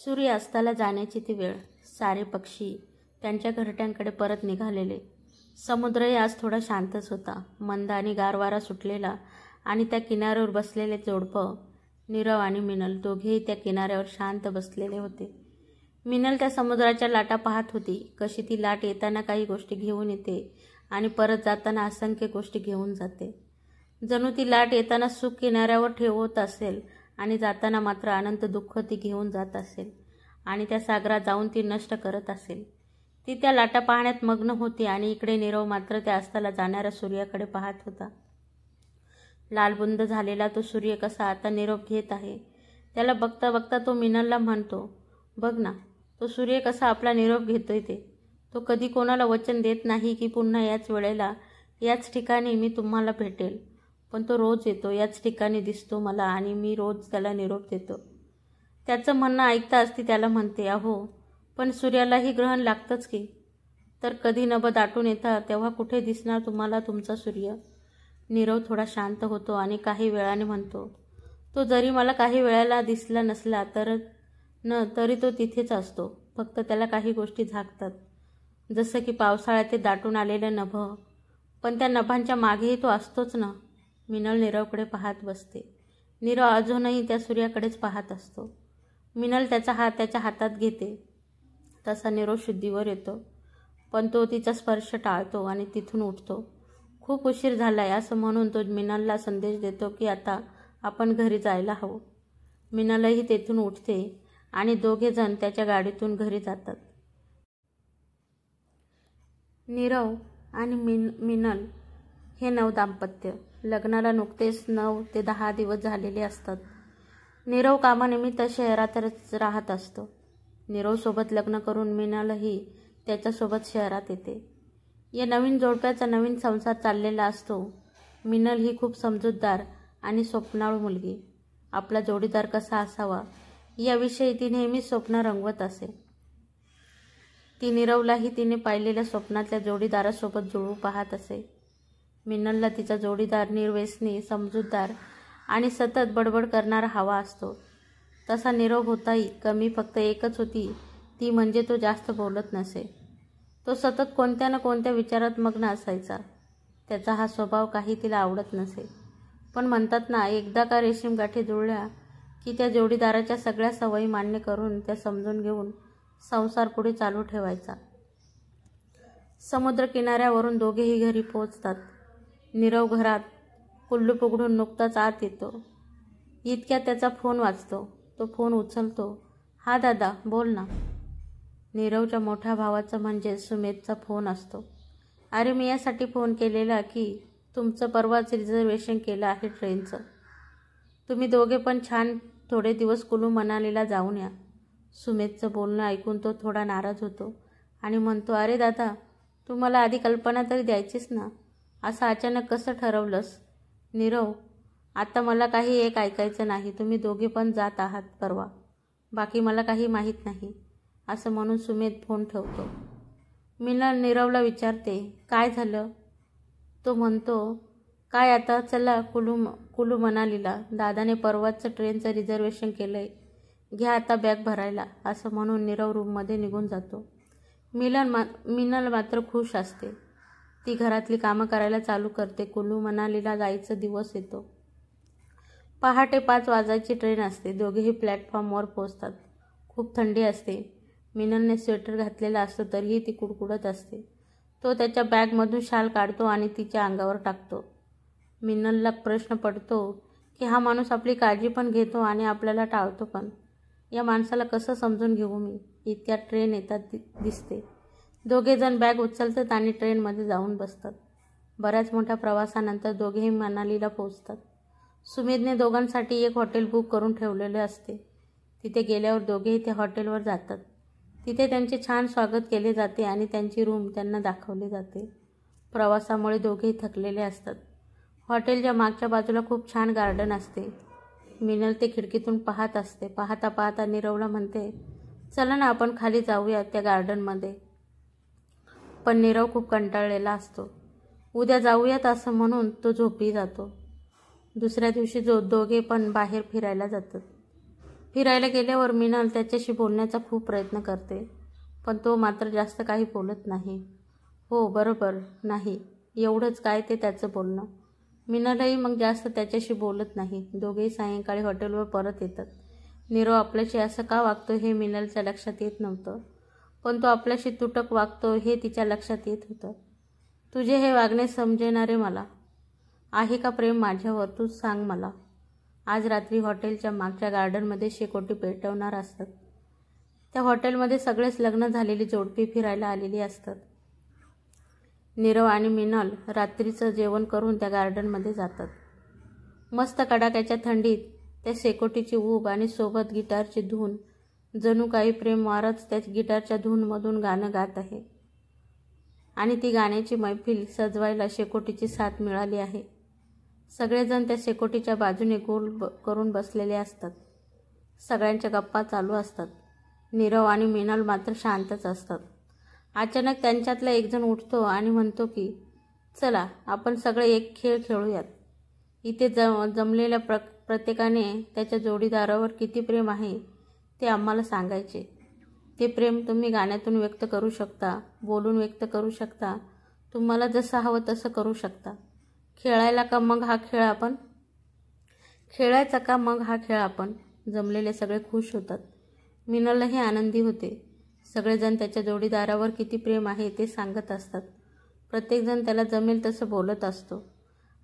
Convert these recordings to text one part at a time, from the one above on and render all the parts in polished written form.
सूर्य अस्ताला जाण्याची ती वेळ. सारे पक्षी त्यांच्या घरट्यांकडे परत निघालेले. समुद्रही आज थोडा शांतच होता. मंद आणि गार वारा सुटलेला आणि त्या किनाऱ्यावर बसलेले जोडपं नीरव आणि मिनल दोघेही त्या किनाऱ्यावर शांत बसलेले होते. मिनल त्या समुद्राच्या लाटा पाहत होती. कशी ती लाट येताना काही गोष्टी घेऊन येते आणि परत जाताना असंख्य गोष्टी घेऊन जाते. जणू ती लाट येताना सुख किनाऱ्यावर ठेवत असेल आणि जाताना मात्र अनंत दुःख ती घेऊन जात असेल आणि त्या सागरात जाऊन ती नष्ट करत असेल. ती त्या लाटा पाहण्यात मग्न होती आणि इकडे नीरव मात्र त्या अस्ताला जाणाऱ्या सूर्याकडे पाहत होता. लालबुंद झालेला तो सूर्य कसा आता निरोप घेत आहे. त्याला बघता बघता तो मिनलला म्हणतो, बघ ना, तो सूर्य कसा आपला निरोप घेतोय ते. तो कधी कोणाला वचन देत नाही की पुन्हा याच वेळेला याच ठिकाणी मी तुम्हाला भेटेल, पण तो रोज येतो, याच ठिकाणी दिसतो मला आणि मी रोज त्याला निरोप देतो. त्याचं म्हणणं ऐकताच ती त्याला म्हणते, अहो पण सूर्यालाही ग्रहण लागतंच की. तर कधी नभं दाटून येतात तेव्हा कुठे दिसणार तुम्हाला तुमचा सूर्य. नीरव थोडा शांत होतो आणि काही वेळाने म्हणतो, तो जरी मला काही वेळेला दिसला नसला तरी तो तिथेच असतो. फक्त त्याला काही गोष्टी झाकतात, जसं की पावसाळ्यात ते दाटून आलेलं नभं, पण त्या नभांच्या मागेही तो असतोच ना. मिनल नीरवकडे पाहत बसते. नीरव अजूनही त्या सूर्याकडेच पाहत असतो. मिनल त्याचा हात त्याच्या हातात घेते. तसा नीरव शुद्धीवर येतो, पण तो तिचा स्पर्श टाळतो आणि तिथून उठतो. खूप उशीर झालाय असं म्हणून तो मिनलला संदेश देतो की आता आपण घरी जायला हवं. मिनलही तेथून उठते आणि दोघे जण त्याच्या गाडीतून घरी जातात. नीरव आणि मिनल हे नवदाम्पत्य. लग्नाला नुकतेच 9 ते 10 दिवस झालेले असतात. नीरव कामानिमित्त शहरातच राहत असतो. नीरवसोबत लग्न करून मिनलही त्याच्यासोबत शहरात येते. या नवीन जोडप्याचा नवीन संसार चाललेला असतो. मिनल ही खूप समजूतदार आणि स्वप्नाळू मुलगी. आपला जोडीदार कसा असावा याविषयी ती नेहमीच स्वप्न रंगवत असे. ती नीरवलाही तिने पाहिलेल्या स्वप्नातल्या जोडीदारासोबत जुळवू पाहत असे. मिनलला तिचा जोडीदार निर्व्यसनी, समजूतदार आणि सतत बडबड करणारा हवा असतो. तसा नीरव होताही, कमी फक्त एकच होती ती म्हणजे तो जास्त बोलत नसे. तो सतत कोणत्या ना कोणत्या विचारात मग्न असायचा. त्याचा हा स्वभाव काही तिला आवडत नसे. पण म्हणतात ना, एकदा का रेशीम गाठी जुळल्या की त्या जोडीदाराच्या सगळ्या सवयी मान्य करून त्या समजून घेऊन संसार पुढे चालू ठेवायचा. समुद्र किनाऱ्यावरून दोघेही घरी पोहोचतात. नीरव घरात कुल्लूप उघडून नुकताच आत येतो. इतक्यात त्याचा फोन वाजतो. तो फोन उचलतो. हा दादा, बोल ना. नीरवच्या मोठ्या भावाचा म्हणजे सुमेधचा फोन असतो. अरे, मी यासाठी फोन केलेला की तुमचं परवाच रिझर्वेशन केलं आहे ट्रेनचं. तुम्ही दोघे पण छान थोडे दिवस कुलू मनालीला जाऊन या. सुमेधचं बोलणं ऐकून तो थोडा नाराज होतो आणि म्हणतो, अरे दादा, तू मला आधी कल्पना तरी द्यायचीस ना. असं अचानक कसं ठरवलंस? नीरव, आता मला काही एक ऐकायचं नाही. तुम्ही दोघे पण जात आहात परवा. बाकी मला काही माहीत नाही. असं म्हणून सुमेध फोन ठेवतो. मिनल नीरवला विचारते, काय झालं? तो म्हणतो, काय आता, चला कुलू मनालीला. दादाने परवाचं ट्रेनचं रिझर्वेशन केलं आहे. घ्या आता बॅग भरायला. असं म्हणून नीरव रूममध्ये निघून जातो. मिनल मात्र खुश असते. ती घरातली कामं करायला चालू करते. कुलू मनालीला जायचा दिवस येतो. पहाटे 5 वाजायची ट्रेन असते. दोघेही प्लॅटफॉर्मवर पोहोचतात. खूप थंडी असते. मिनलने स्वेटर घातलेला असतो तरीही ती कुडकुडत असते. तो त्याच्या बॅगमधून शाल काढतो आणि तिच्या अंगावर टाकतो. मिनलला प्रश्न पडतो की हा माणूस आपली काळजी पण घेतो आणि आपल्याला टाळतो पण. या माणसाला कसं समजून घेऊ मी? इतक्यात ट्रेन येतात दिसते. दोघे जण बॅग उचलतात आणि ट्रेनमध्ये जाऊन बसतात. बऱ्याच मोठ्या प्रवासानंतर दोघेही मनालीला पोहोचतात. सुमेधने दोघांसाठी एक हॉटेल बुक करून ठेवलेले असते. तिथे गेल्यावर दोघेही त्या हॉटेलवर जातात. तिथे त्यांचे छान स्वागत केले जाते आणि त्यांची रूम त्यांना दाखवली जाते. प्रवासामुळे दोघेही थकलेले असतात. हॉटेलच्या मागच्या बाजूला खूप छान गार्डन असते. मिनल ते खिडकीतून पाहत असते. पाहता पाहता नीरवला म्हणते, चला ना आपण खाली जाऊया त्या गार्डनमध्ये. पण नीरव खूप कंटाळलेला असतो. उद्या जाऊयात असं म्हणून तो झोपी जातो. दुसऱ्या दिवशी दोघे पण बाहेर फिरायला जातात. फिरायला गेल्यावर मिनल त्याच्याशी बोलण्याचा खूप प्रयत्न करते, पण तो मात्र जास्त काही बोलत नाही. हो बरोबर नाही एवढंच काय ते त्याचं बोलणं. मिनलही मग जास्त त्याच्याशी बोलत नाही. दोघेही सायंकाळी हॉटेलवर परत येतात. नीरव आपल्याशी असं का वागतो हे मिनलच्या लक्षात येत नव्हतं, पण तो आपल्याशी तुटक वागतो हे तिच्या लक्षात येत होतं. तुझे हे वागणे समजेणारे मला. आहे का प्रेम माझ्यावर तूच सांग मला. आज रात्री हॉटेलच्या मागच्या गार्डनमध्ये शेकोटी पेटवणार असतात. त्या हॉटेलमध्ये सगळेच लग्न झालेली जोडपी फिरायला आलेली असतात. नीरव आणि मिनल रात्रीचं जेवण करून त्या गार्डनमध्ये जातात. मस्त कडाक्याच्या थंडीत त्या शेकोटीची ऊब आणि सोबत गिटारची धून, जणू काही प्रेम वारच त्या गिटारच्या धूनमधून गाणं गात आहे. आणि ती गाण्याची मैफिल सजवायला शेकोटीची साथ मिळाली आहे. सगळेजण त्या शेकोटीच्या बाजूने गोल करून बसलेले असतात. सगळ्यांच्या गप्पा चालू असतात. नीरव आणि मिनल मात्र शांतच असतात. अचानक त्यांच्यातला एकजण उठतो आणि म्हणतो की चला आपण सगळे एक खेळ खेळूयात. इथे जमलेल्या प्रत्येकाने त्याच्या जोडीदारावर किती प्रेम आहे ते आम्हाला सांगायचे. ते प्रेम तुम्ही गाण्यातून व्यक्त करू शकता, बोलून व्यक्त करू शकता, तुम्हाला जसं हवं तसं करू शकता. खेळायचा का मग हा खेळ आपण. जमलेले सगळे खुश होतात. मिनलही आनंदी होते. सगळेजण त्याच्या जोडीदारावर किती प्रेम आहे ते सांगत असतात. प्रत्येकजण त्याला जमेल तसं बोलत असतो.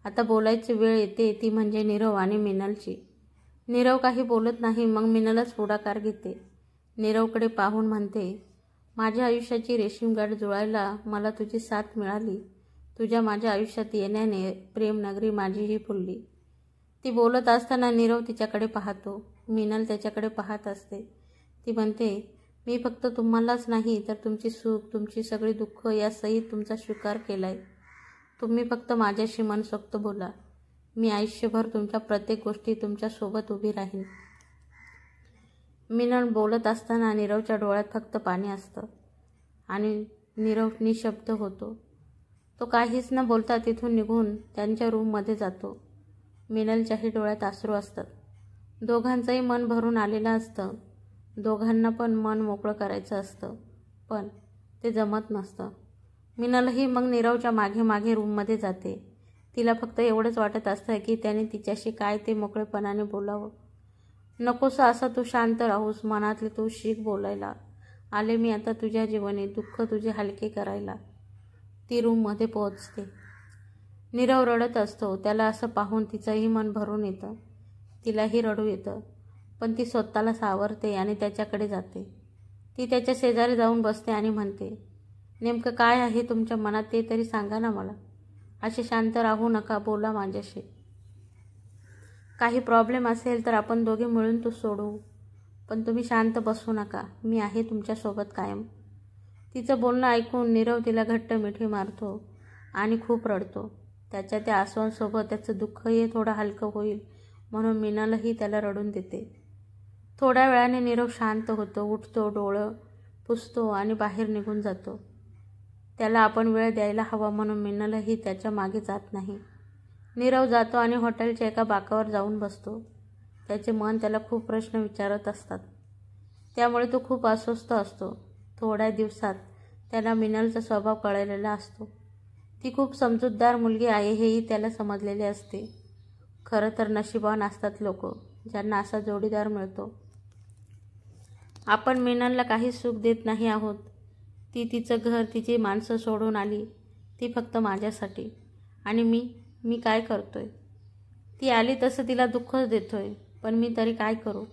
आता बोलायची वेळ येते, ती म्हणजे नीरव आणि मिनलची. नीरव काही बोलत नाही. मग मिनलच पुढाकार घेते. नीरवकडे पाहून म्हणते, माझ्या आयुष्याची रेशीमगाठ जुळायला मला तुझी साथ मिळाली. तुझ्या माझ्या आयुष्यात येण्याने प्रेमनगरी माझीही फुलली. ती बोलत असताना नीरव तिच्याकडे पाहतो. मिनल त्याच्याकडे पाहत असते. ती म्हणते, मी फक्त तुम्हालाच नाही तर तुमची सुख, तुमची सगळी दुःख यासहित तुमचा स्वीकार केलाय. तुम्ही फक्त माझ्याशी मनसोक्त बोला. मी आयुष्यभर तुमच्या प्रत्येक गोष्टी तुमच्या सोबत उभी राहीन. मिनल बोलत असताना नीरवच्या डोळ्यात फक्त पाणी असतं आणि नीरव निशब्द होतो. तो काहीच न बोलता तिथून निघून त्यांच्या रूममध्ये जातो. मिनलच्याही डोळ्यात अश्रू असतात. दोघांचंही मन भरून आलेलं असतं. दोघांना पण मन मोकळं करायचं असतं, पण ते जमत नसतं. मिनलही मग नीरवच्या मागे मागे रूममध्ये जाते. तिला फक्त एवढंच वाटत असतं की त्याने तिच्याशी काय ते मोकळेपणाने बोलावं. नकोसा असं तू शांत राहूस, मनातले तू शिक बोलायला. आले मी आता तुझ्या जीवनी, दुःख तुझे हलके करायला. ती रूममध्ये पोहोचते. नीरव रडत असतो. त्याला असं पाहून तिचंही मन भरून येतं. तिलाही रडू येतं, पण ती स्वतःला सावरते आणि त्याच्याकडे जाते. ती त्याच्या शेजारी जाऊन बसते आणि म्हणते, नेमकं काय आहे तुमच्या मनात ते तरी सांगा ना मला. असे शांत राहू नका, बोला माझ्याशी. काही प्रॉब्लेम असेल तर आपण दोघे मिळून तो सोडवू, पण तुम्ही शांत बसू नका. मी आहे तुमच्यासोबत कायम. तिचं बोलणं ऐकून नीरव तिला घट्ट मिठी मारतो आणि खूप रडतो. त्याच्या त्या आसवांसोबत त्याचं दुःखही थोडं हलकं होईल म्हणून मिनलही त्याला रडून देते. थोड्या वेळाने नीरव शांत होतो, उठतो, डोळं पुसतो आणि बाहेर निघून जातो. त्याला आपण वेळ द्यायला हवा म्हणून मिनलही त्याच्या मागे जात नाही. नीरव जातो आणि हॉटेलच्या एका बाकावर जाऊन बसतो. त्याचे मन त्याला खूप प्रश्न विचारत असतात, त्यामुळे तो खूप अस्वस्थ असतो. थोड्या दिवसात त्याला मिनलचा स्वभाव कळलेला असतो. ती खूप समजूतदार मुलगी आहे हेही त्याला समजलेले असते. खरं तर नशिबवान असतात लोक ज्यांना असा जोडीदार मिळतो. आपण मिनलला काही सुख देत नाही आहोत. ती तिचं घर, तिची माणसं सोडून आली, ती फक्त माझ्यासाठी. आणि मी काय करतोय? ती आली तसं तिला दुःखच देतोय, पण मी तरी काय करू?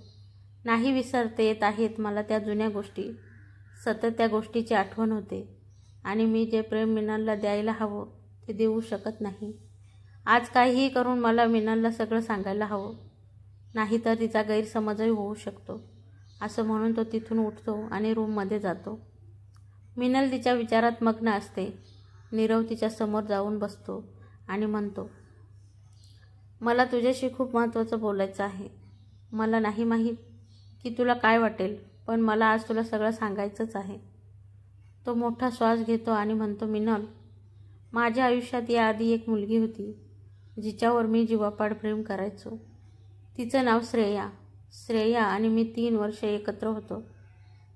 नाही विसरता येत आहेत मला त्या जुन्या गोष्टी. सतत त्या गोष्टीची आठवण होते आणि मी जे प्रेम मिनलला द्यायला हवं ते देऊ शकत नाही. आज काहीही करून मला मिनलला सगळं सांगायला हवं, नाहीतर तिचा गैरसमजही होऊ शकतो. असं म्हणून तो तिथून उठतो आणि रूममध्ये जातो. मिनल तिच्या विचारात मग्न असते. नीरव तिच्यासमोर जाऊन बसतो आणि म्हणतो, मला तुझ्याशी खूप महत्त्वाचं बोलायचं आहे. मला नाही माहीत की तुला काय वाटेल, पण मला आज तुला सगळं सांगायचंच आहे. तो मोठा श्वास घेतो आणि म्हणतो, मिनल, माझ्या आयुष्यात याआधी एक मुलगी होती जिच्यावर मी जीवापाड प्रेम करायचो. तिचं नाव श्रेया. श्रेया आणि मी 3 वर्ष एकत्र होतो.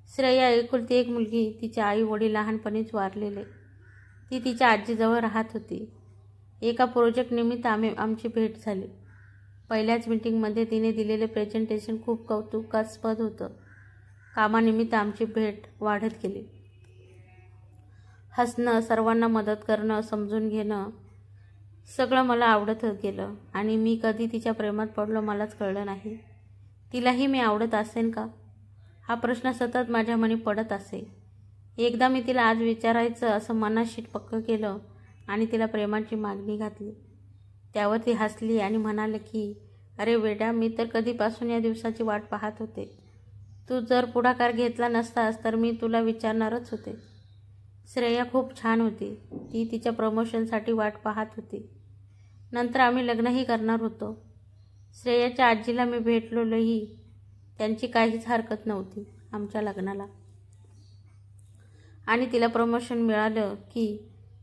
श्रेया एकुलती एक मुलगी. तिचे आई वडील लहानपणीच वारलेले. ती तिच्या आजीजवळ राहत होती. एका प्रोजेक्टनिमित्त आमची भेट झाली. पहिल्याच मीटिंगमध्ये तिने दिलेले प्रेझेंटेशन खूप कौतुकास्पद होतं. कामानिमित्त आमची भेट वाढत गेली. हसणं, सर्वांना मदत करणं, समजून घेणं सगळं मला आवडत गेलं आणि मी कधी तिच्या प्रेमात पडलो मलाच कळलं नाही. तिलाही मी आवडत असेन का, हा प्रश्न सतत माझ्या मनी पडत असे. एकदा मी तिला आज विचारायचं असं मनाशी पक्क केलं आणि तिला प्रेमाची मागणी घातली. त्यावर ती हसली आणि म्हणाले की अरे वेड्या, मी तर कधीपासून या दिवसाची वाट पाहत होते. तू जर पुढाकार घेतला नसतास तर मी तुला विचारणारच होते. श्रेया खूप छान होती. ती तिच्या प्रमोशनसाठी वाट पाहत होती. नंतर आम्ही लग्नही करणार होतो. श्रेयाच्या आजीला मी भेटलोही. त्यांची काहीच हरकत नव्हती आमच्या लग्नाला. आणि तिला प्रमोशन मिळालं की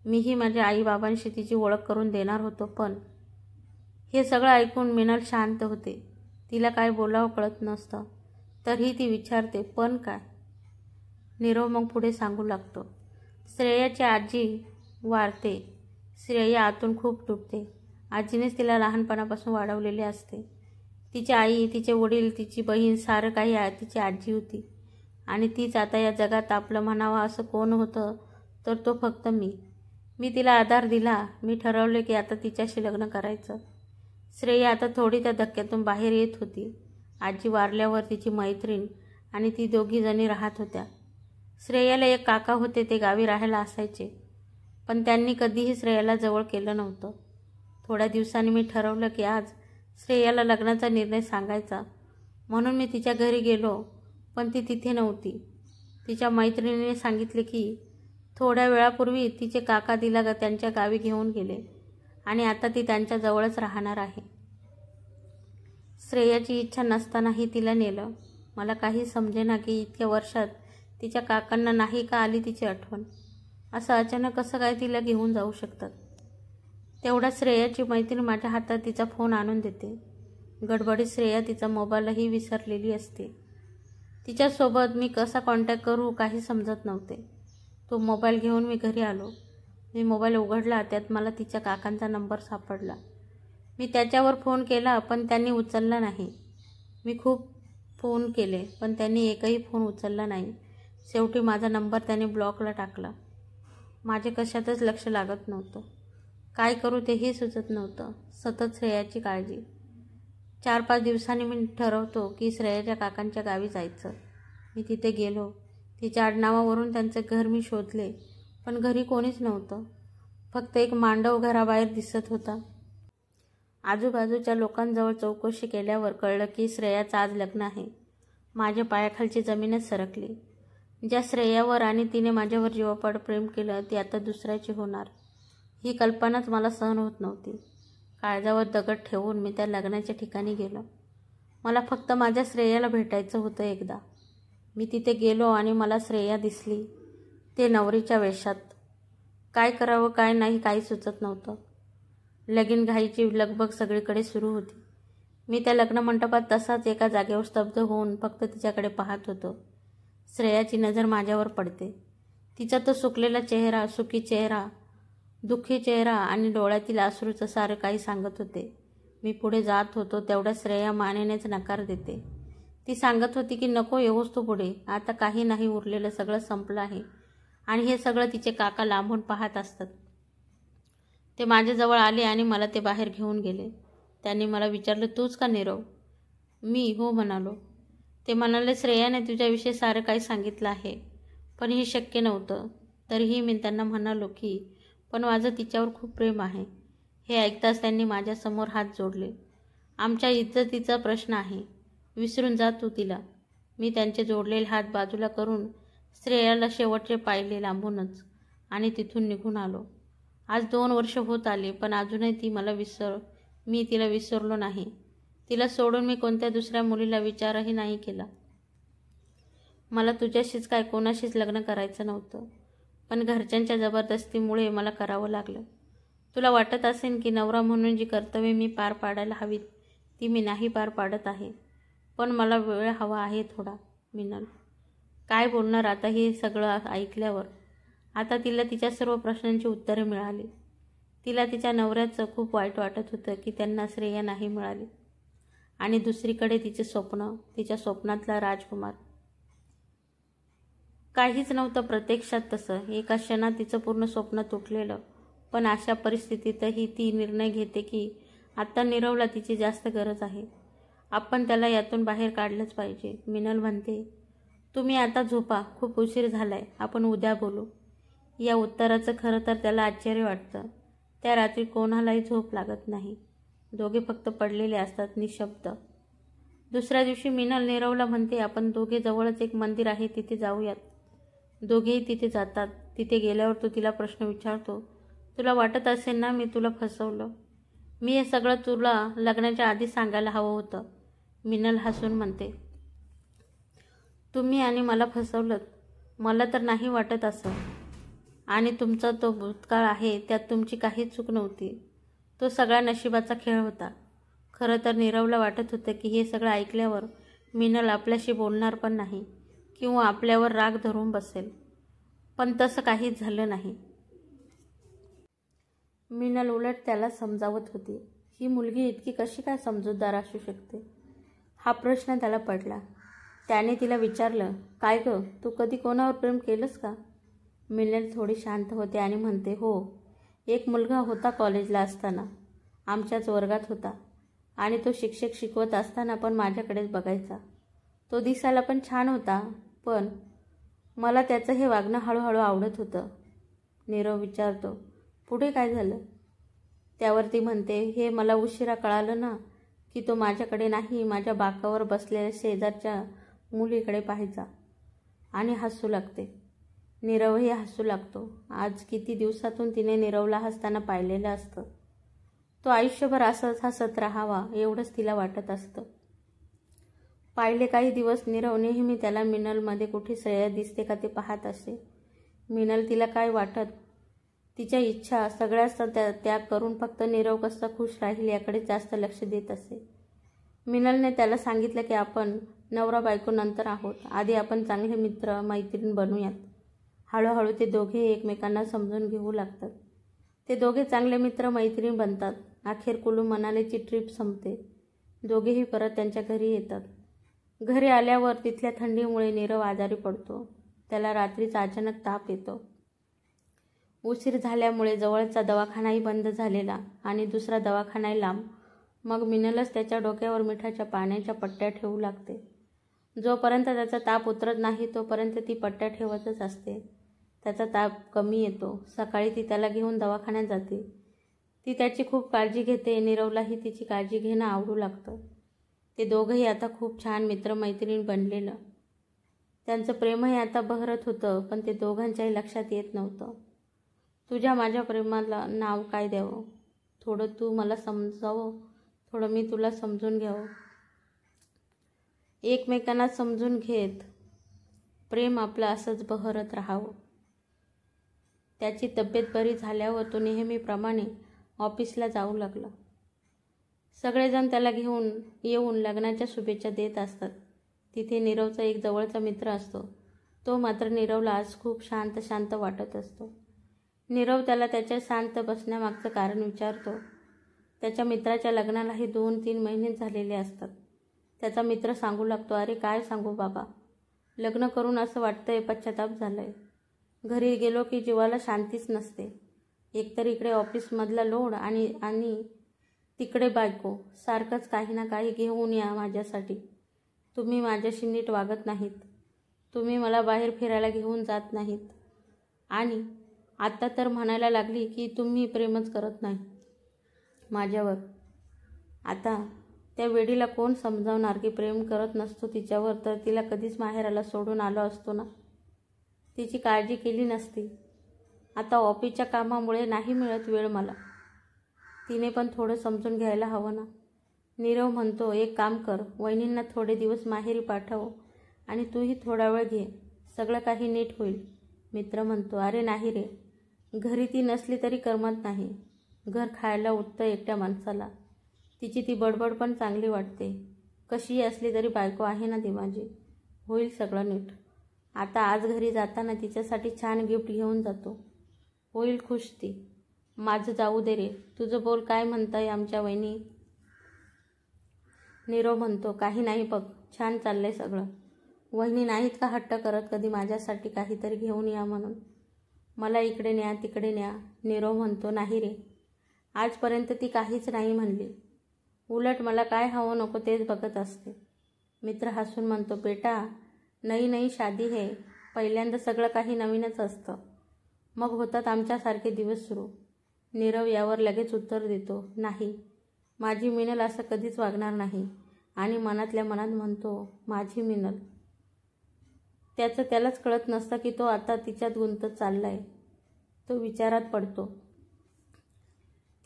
मीही माझ्या आईबाबांशी तिची ओळख करून देणार होतो. पण हे सगळं ऐकून मिनल शांत होते. तिला काय बोलावं कळत नसतं. तरीही ती विचारते, पण काय? नीरव मग पुढे सांगू लागतो. श्रेयाची आजी वारते. श्रेया आतून खूप तुटते. आजीनेच तिला लहानपणापासून वाढवलेले असते. तिची आई, तिचे वडील, तिची बहीण सारं काही तिची आजी होती. आणि तीच आता या जगात आपलं म्हणावं असं कोण होतं तर तो फक्त मी. मी तिला आधार दिला. मी ठरवले की आता तिच्याशी लग्न करायचं. श्रेया आता थोडी त्या धक्क्यातून बाहेर येत होती. आजी वारल्यावर तिची मैत्रीण आणि ती दोघी जणी राहत होत्या. श्रेयाला एक काका होते. ते गावी राहायला असायचे. पण त्यांनी कधीही श्रेयाला जवळ केलं नव्हतं. थोड्या दिवसांनी मी ठरवलं की आज श्रेयाला लग्नाचा निर्णय सांगायचा. म्हणून मी तिच्या घरी गेलो. पण ती तिथे नव्हती. तिच्या मैत्रिणीने सांगितले की थोड्या वेळापूर्वी तिचे काका तिला त्यांच्या गावी घेऊन गेले आणि आता ती त्यांच्याजवळच राहणार आहे. श्रेयाची इच्छा नसतानाही तिला नेलं. मला काही समजेना की इतक्या वर्षात तिच्या काकांना नाही का आली तिची आठवण. असं अचानक कसं काय तिला घेऊन जाऊ शकतात. तेवढ्या श्रेयाची मैत्रीण माझ्या हातात तिचा फोन आणून देते. गडबडीत श्रेया तिचा मोबाईलही विसरलेली असते. तिच्यासोबत मी कसा कॉन्टॅक्ट करू काही समजत नव्हते. तो मोबाईल घेऊन मी घरी आलो. मी मोबाईल उघडला. त्यात मला तिच्या काकांचा नंबर सापडला. मी त्याच्यावर फोन केला पण त्यांनी उचलला नाही. मी खूप फोन केले पण त्यांनी एकही फोन उचलला नाही. शेवटी माझा नंबर त्यांनी ब्लॉकला टाकला. माझे कशातच लक्ष लागत नव्हतं. काय करू तेही सुचत नव्हतं. सतत श्रेयाची काळजी. 4-5 दिवसांनी मी ठरवतो की श्रेयाच्या काकांच्या गावी जायचं. मी तिथे गेलो. तिच्या आडनावावरून त्यांचं घर मी शोधले पण घरी कोणीच नव्हतं. फक्त एक मांडव घराबाहेर दिसत होता. आजूबाजूच्या लोकांजवळ चौकशी केल्यावर कळलं की श्रेयाचं आज लग्न आहे. माझ्या पायाखालची जमीनच सरकली. ज्या श्रेयावर आणि तिने माझ्यावर जीवापाड प्रेम केलं ती आता दुसऱ्याची होणार ही कल्पनाच मला सहन होत नव्हती. काळजावर दगड ठेवून मी त्या लग्नाच्या ठिकाणी गेलो. मला फक्त माझ्या श्रेयाला भेटायचं होतं एकदा. मी तिथे गेलो आणि मला श्रेया दिसली. ते नवरीच्या वेशात. काय करावं काय नाही काही सुचत नव्हतं. लगीन घाईची लगबग सगळीकडे सुरू होती. मी त्या लग्न मंडपात तसाच एका जागेवर स्तब्ध होऊन फक्त तिच्याकडे पाहत होतो. श्रेयाची नजर माझ्यावर पडते. तिचा तो सुकलेला चेहरा, सुखी चेहरा, दुःखी चेहरा आणि डोळ्यातील अश्रूचं सारं काही सांगत होते. मी पुढे जात होतो तेवढ्या श्रेया मानेनेच नकार देते. ती सांगत होती की नको येऊस तू पुढे. आता काही नाही उरलेलं, सगळं संपलं आहे. आणि हे सगळं तिचे काका लांबून पाहत असतात. ते माझ्याजवळ आले आणि मला ते बाहेर घेऊन गेले. त्यांनी मला विचारलं, तूच का नीरव? मी हो म्हणालो. ते म्हणाले, श्रेयाने तुझ्याविषयी सारं काही सांगितलं आहे. पण हे शक्य नव्हतं. तरीही मी त्यांना म्हणालो की पण माझं तिच्यावर खूप प्रेम आहे. हे ऐकताच त्यांनी माझ्यासमोर हात जोडले. आमच्या इज्जतीचा प्रश्न आहे. विसरून जा तू तिला. मी त्यांचे जोडलेले हात बाजूला करून श्रेयाला शेवटचे पाहिले लांबूनच आणि तिथून निघून आलो. आज 2 वर्ष होत आली पण अजूनही मी तिला विसरलो नाही. तिला सोडून मी कोणत्या दुसऱ्या मुलीला विचारही नाही केला. मला तुझ्याशीच काय कोणाशीच लग्न करायचं नव्हतं. पण घरच्यांच्या जबरदस्तीमुळे मला करावं लागलं. तुला वाटत असेल की नवरा म्हणून जी कर्तव्ये मी पार पाडायला हवीत ती मी नाही पार पाडत आहे. पण मला वेळ हवा आहे थोडा. मिनल काय बोलणार आता हे सगळं ऐकल्यावर? आता तिला तिच्या सर्व प्रश्नांची उत्तरे मिळाली. तिला तिच्या नवऱ्याचं खूप वाईट वाटत होतं की त्यांना श्रेया नाही मिळाली. आणि दुसरीकडे तिचे स्वप्न, तिच्या स्वप्नातला राजकुमार. काहीच नव्हतं प्रत्यक्षात तसं. एका क्षणात तिचं पूर्ण स्वप्न तुटलेलं. पण अशा परिस्थितीतही ती निर्णय घेते की आता नीरवला तिची जास्त गरज आहे. आपण त्याला यातून बाहेर काढलंच पाहिजे. मिनल म्हणते, तुम्ही आता झोपा, खूप उशीर झालाय, आपण उद्या बोलू. या उत्तराचं खरं तर त्याला आश्चर्य वाटतं. त्या रात्री कोणालाही झोप लागत नाही. दोघे फक्त पडलेले असतात निशब्द. दुसऱ्या दिवशी मिनल नीरवला म्हणते, आपण दोघे जवळच एक मंदिर आहे तिथे जाऊयात. दोघेही तिथे जातात. तिथे गेल्यावर तो तिला प्रश्न विचारतो, तुला वाटत असेल ना मी तुला फसवलं? मी हे सगळं तुला लग्नाच्या आधी सांगायला हवं होतं. मिनल हसून म्हणते, तुम्ही आणि मला फसवलं? मला तर नाही वाटत असं. आणि तुमचा तो भूतकाळ आहे त्यात तुमची काहीच चूक नव्हती. तो सगळा नशिबाचा खेळ होता. खरं तर नीरवला वाटत होतं की हे सगळं ऐकल्यावर मिनल आपल्याशी बोलणार पण नाही किंवा आपल्यावर राग धरून बसेल. पण तसं काहीच झालं नाही. मिनल उलट त्याला समजावत होती. ही मुलगी इतकी कशी काय समजूतदार असू शकते? हा प्रश्न त्याला पडला. त्याने तिला विचारलं, काय गं, तू कधी कोणावर प्रेम केलंस का? मिनल थोडी शांत होते आणि म्हणते, हो, एक मुलगा होता कॉलेजला असताना, आमच्याच वर्गात होता. आणि तो शिक्षक शिकवत असताना पण माझ्याकडेच बघायचा. तो दिसायला पण छान होता, पण मला त्याचं हे वागणं हळूहळू आवडत होतं. नीरव विचारतो, पुढे काय झालं? त्यावर ती म्हणते, हे मला उशिरा कळालं ना की तो माझ्याकडे नाही, माझ्या बाकावर बसलेल्या शेजारच्या मुलीकडे पाहायचा. आणि हसू लागते. नीरवही हसू लागतो. आज किती दिवसातून तिने नीरवला हसताना पाहिलेलं असतं. तो आयुष्यभर असंच हसत राहावा एवढंच तिला वाटत असतं. पाहिले काही दिवस नीरव नेहमी त्याला मिनलमध्ये कुठे श्रेया दिसते का ते पाहत असे. मिनल तिला काय वाटत, तिच्या इच्छा सगळ्याच त्याग करून फक्त नीरव कसा खुश राहील याकडे जास्त लक्ष देत असे. मिनलने त्याला सांगितलं की आपण नवरा बायको नंतर आहोत, आधी आपण चांगले मित्र मैत्रीण बनूयात. हळूहळू ते दोघे एकमेकांना समजून घेऊ लागतात. ते दोघे चांगले मित्र मैत्रीण बनतात. अखेर कुलू मनालीची ट्रिप संपते. दोघेही परत त्यांच्या घरी येतात. घरी आल्यावर तिथल्या थंडीमुळे नीरव आजारी पडतो. त्याला रात्रीचा अचानक ताप येतो. उशीर झाल्यामुळे जवळचा दवाखानाही बंद झालेला आणि दुसरा दवाखानाही लांब. मग मिनलच त्याच्या डोक्यावर मिठाच्या पाण्याच्या पट्ट्या ठेवू लागते. जोपर्यंत त्याचा ताप उतरत नाही तोपर्यंत ती पट्ट्या ठेवतच असते. त्याचा ताप कमी येतो. सकाळी ती त्याला घेऊन दवाखान्यात जाते. ती त्याची खूप काळजी घेते. नीरवलाही तिची काळजी घेणं आवडू लागतं. ते दोघंही आता खूप छान मित्रमैत्रीण बनलेलं. त्यांचं प्रेमही आता बहरत होतं, पण ते दोघांच्याही लक्षात येत नव्हतं. तुझ्या माझ्या प्रेमाला नाव काय द्यावं? थोडं तू मला समजावं, थोडं मी तुला समजून घ्यावं. एकमेकांना समजून घेत प्रेम आपलं असंच बहरत राहावं. त्याची तब्येत बरी झाल्यावर तो नेहमीप्रमाणे ऑफिसला जाऊ लागला. सगळेजण त्याला घेऊन येऊन लग्नाच्या शुभेच्छा देत असतात. तिथे नीरवचा एक जवळचा मित्र असतो. तो मात्र नीरवला आज खूप शांत वाटत असतो. नीरव त्याला त्याच्या शांत बसण्यामागचं कारण विचारतो. त्याच्या मित्राच्या लग्नालाही 2-3 महिने झालेले असतात. त्याचा मित्र सांगू लागतो, अरे काय सांगू बाबा, लग्न करून असं वाटतंय पश्चाताप झालाय. घरी गेलो की जीवाला शांतीच नसते. एकतर इकडे ऑफिसमधला लोड आणि तिकडे बायको. सारखंच काही ना काही घेऊन या माझ्यासाठी. तुम्ही माझ्याशी नीट वागत नाहीत. तुम्ही मला बाहेर फिरायला घेऊन जात नाहीत. आणि आता तर म्हणायला लागली की तुम्ही प्रेमच करत नाही माझ्यावर. आता त्या वेडीला कोण समजावणार की प्रेम करत नसतो तिच्यावर तर तिला कधीच माहेराला सोडून आलो असतो ना. तिची काळजी केली नसती. आता ऑफिसच्या कामामुळे नाही मिळत वेळ मला. तिने पण थोडं समजून घ्यायला हवं ना. नीरव म्हणतो, एक काम कर, वहिनींना थोडे दिवस माहेरी पाठव आणि तूही थोडा वेळ घे. सगळं काही नीट होईल. मित्र म्हणतो, अरे नाही रे, घरी ती नसली तरी करमत नाही. घर खायला उठतं एकट्या माणसाला. तिची ती बडबड पण चांगली वाटते. कशीही असली तरी बायको आहे ना ती माझी. होईल सगळं नीट. आता आज घरी जाताना तिच्यासाठी छान गिफ्ट घेऊन जातो. होईल खुश ती. माझं जाऊ दे रे. तुझं बोल, काय म्हणताय आमच्या वहिनी? नीरव म्हणतो, काही नाही बघ, छान चाललंय सगळं. वहिनी नाहीत का हट्ट करत कधी माझ्यासाठी काहीतरी घेऊन या म्हणून? मला इकडे न्या तिकडे न्या. नीरव म्हणतो, नाही रे, आजपर्यंत ती काहीच नाही म्हणली. उलट मला काय हवं नको तेच बघत असते. मित्र हसून म्हणतो, बेटा नई नई शादी है, पहिल्यांदा सगळं काही नवीनच असतं, मग होतात आमच्यासारखे दिवस सुरू. नीरव यावर लगेच उत्तर देतो, नाही, माझी मिनल असं कधीच वागणार नाही. आणि मनातल्या मनात म्हणतो, माझी मिनल. त्याचं त्यालाच कळत नसतं की तो आता तिच्यात गुंतत चाललाय. तो विचारात पडतो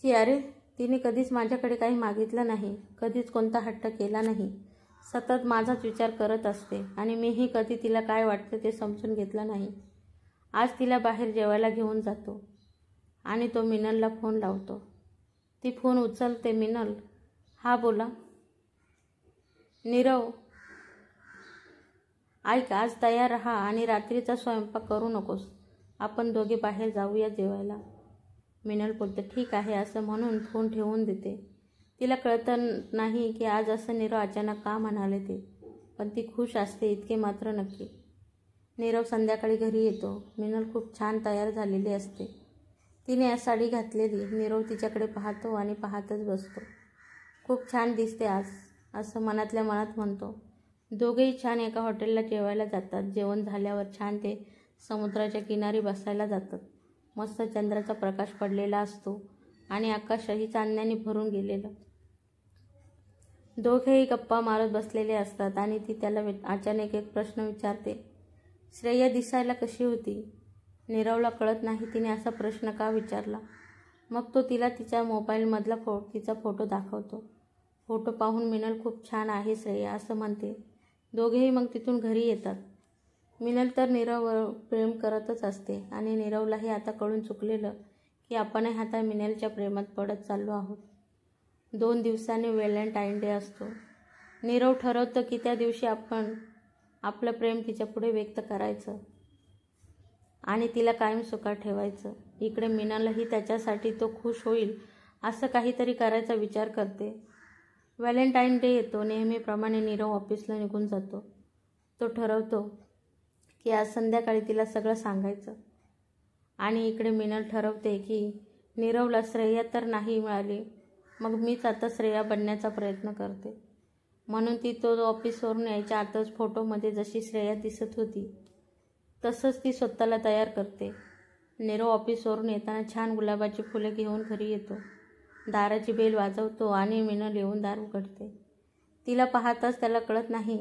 की अरे, तिने कधीच माझ्याकडे काही मागितलं नाही, कधीच कोणता हट्ट केला नाही, सतत माझाच विचार करत असते आणि मीही कधी तिला काय वाटतं ते समजून घेतलं नाही. आज तिला बाहेर जेवायला घेऊन जातो आणि तो मिनलला फोन लावतो. ती फोन उचलते. मिनल, हा बोला. नीरव, ऐक, आज तयार राहा आणि रात्रीचा स्वयंपाक करू नकोस, आपण दोघे बाहेर जाऊया जेवायला. मिनल बोलते, ठीक आहे असं म्हणून फोन ठेवून देते. तिला कळतं नाही की आज असं नीरव अचानक का म्हणाले ते, पण ती खुश असते इतके मात्र नक्की. नीरव संध्याकाळी घरी येतो. मिनल खूप छान तयार झालेली असते. तिने आज साडी घातलेली. नीरव तिच्याकडे पाहतो आणि पाहतच बसतो. खूप छान दिसते आज, असं मनातल्या मनात म्हणतो. दोघेही छान एका हॉटेलला जेवायला जातात. जेवण झाल्यावर छान ते समुद्राच्या किनारी बसायला जातात. मस्त चंद्राचा प्रकाश पडलेला असतो आणि आकाशही चांदण्याने भरून गेलेलं. दोघेही गप्पा मारत बसलेले असतात आणि ती त्याला अचानक एक प्रश्न विचारते, श्रेया दिसायला कशी होती? नीरवला कळत नाही तिने असा प्रश्न का विचारला. मग तो तिला तिच्या मोबाईलमधला तिचा फोटो दाखवतो. फोटो पाहून मिनल खूप छान आहे श्रेया असं म्हणते. दोघेही मग तिथून घरी येतात. मिनल तर नीरववर प्रेम करतच असते आणि नीरवलाही आता कळून चुकलेलं की आपणही आता मिनलच्या प्रेमात पडत चाललो आहोत. 2 दिवसांनी व्हॅलेंटाईन डे असतो. नीरव ठरवतं की त्या दिवशी आपण आपलं प्रेम तिच्यापुढे व्यक्त करायचं आणि तिला कायम सुखात ठेवायचं. इकडे मिनलही त्याच्यासाठी तो खुश होईल असं काहीतरी करायचा विचार करते. व्हॅलेंटाईन डे येतो. नेहमीप्रमाणे नीरव ऑफिसला निघून जातो. तो ठरवतो की आज संध्याकाळी तिला सगळं सांगायचं. आणि इकडे मिनल ठरवते की नीरवला श्रेया तर नाही मिळाली, मग मीच आता श्रेया बनण्याचा प्रयत्न करते. म्हणून ती तो ऑफिसवरून यायच्या आतच फोटोमध्ये जशी श्रेया दिसत होती तसंच ती स्वतःला तयार करते. नीरव ऑफिसवरून येताना छान गुलाबाची फुले घेऊन घरी येतो. दाराची बेल वाजवतो आणि मिनल येऊन दार उघडते. तिला पाहताच त्याला कळत नाही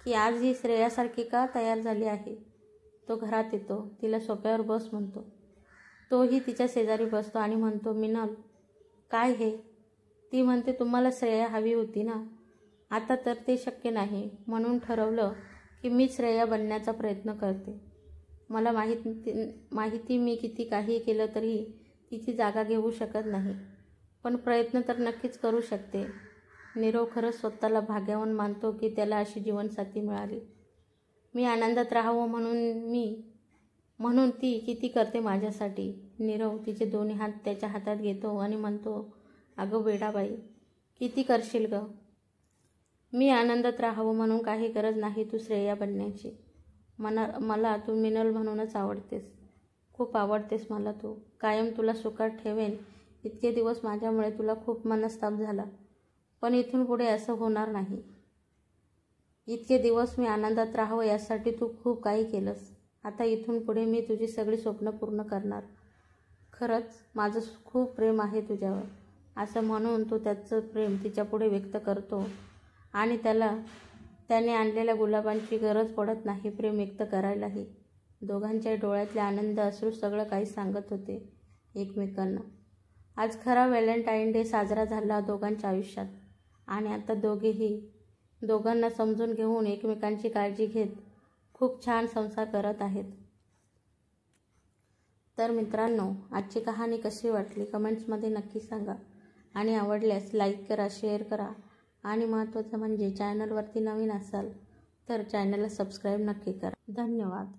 की आज ही श्रेयासारखी का तयार झाली आहे. तो घरात येतो. तिला सोफ्यावर बस म्हणतो. तोही तिच्या शेजारी बसतो आणि म्हणतो, मिनल, काय हे? ती म्हणते, तुम्हाला श्रेया हवी होती ना, आता तर ते शक्य नाही, म्हणून ठरवलं की मी श्रेया बनण्याचा प्रयत्न करते. मला माहिती मी किती काही केलं तरी तिची जागा घेऊ शकत नाही, पण प्रयत्न तर नक्कीच करू शकते. नीरव खरंच स्वतःला भाग्यवान मानतो की त्याला अशी जीवनसाथी मिळाली. मी आनंदात राहावं म्हणून ती किती करते माझ्यासाठी. नीरव तिचे दोन्ही हात त्याच्या हातात घेतो आणि म्हणतो, अगं वेडाबाई, किती करशील गं? मी आनंदात राहावं म्हणून काही गरज नाही तू श्रेया बनण्याची. मला तू मिनल म्हणूनच आवडतेस. खूप आवडतेस मला तू. कायम तुला सुखात ठेवेन. इतके दिवस माझ्यामुळे तुला खूप मनस्ताप झाला, पण इथून पुढे असं होणार नाही. इतके दिवस मी आनंदात राहावं यासाठी तू खूप काही केलंस. आता इथून पुढे मी तुझी सगळी स्वप्न पूर्ण करणार. खरंच माझं खूप प्रेम आहे तुझ्यावर, असं म्हणून तो त्याचं प्रेम तिच्यापुढे व्यक्त करतो आणि त्याने आणलेल्या गुलाबांची गरज पडत नाही प्रेम व्यक्त करायलाही. दोघांच्या डोळ्यातले आनंद अश्रू सगळं काही सांगत होते एकमेकांना. आज खरा व्हॅलेंटाईन डे साजरा झाला दोघांच्या आयुष्यात आणि आता दोघांना समजून घेऊन एकमेकांची काळजी घेत खूप छान संसार करत आहेत. तर मित्रांनो, आजची कहाणी कशी वाटली कमेंट्समध्ये नक्की सांगा आणि आवडल्यास लाईक करा, शेअर करा आणि महत्त्वाचं म्हणजे चॅनलवरती नवीन असाल तर चॅनलला सबस्क्राईब नक्की करा. धन्यवाद.